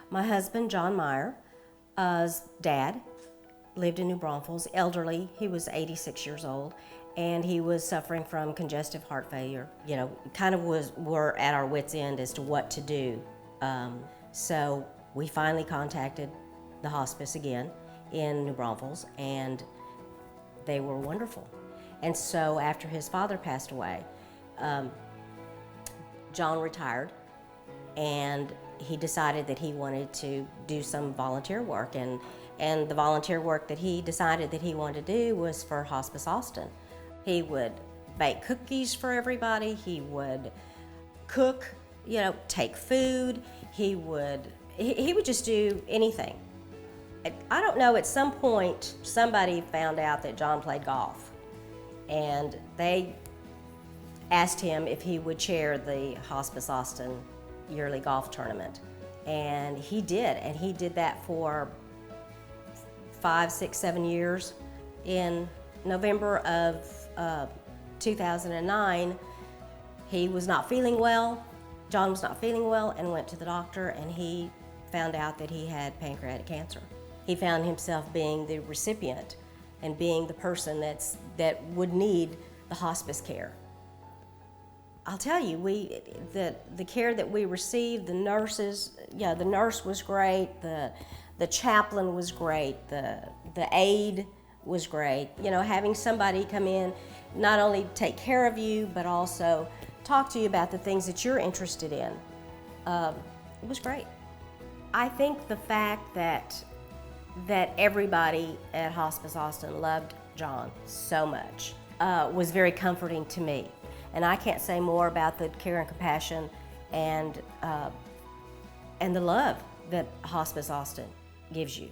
My husband, Jon Meyers' dad, lived in New Braunfels, elderly. He was 86 years old, and he was suffering from congestive heart failure. You know, were at our wits' end as to what to do. So we finally contacted the hospice again in New Braunfels, and they were wonderful. And so after his father passed away, Jon retired, and he decided that he wanted to do some volunteer work, and the volunteer work that he decided that he wanted to do was for Hospice Austin. He would bake cookies for everybody, he would cook, you know, take food, he would just do anything. I don't know, at some point somebody found out that Jon played golf, and they asked him if he would chair the Hospice Austin yearly golf tournament. And he did that for 5, 6, 7 years. In November of 2009, he was not feeling well. Jon was not feeling well and went to the doctor, and he found out that he had pancreatic cancer. He found himself being the recipient and being the person that would need the hospice care. I'll tell you, the care that we received, the nurses, yeah, the nurse was great, the chaplain was great, the aide was great. You know, having somebody come in, not only take care of you, but also talk to you about the things that you're interested in, it was great. I think the fact that everybody at Hospice Austin loved Jon so much was very comforting to me. And I can't say more about the care and compassion and the love that Hospice Austin gives you.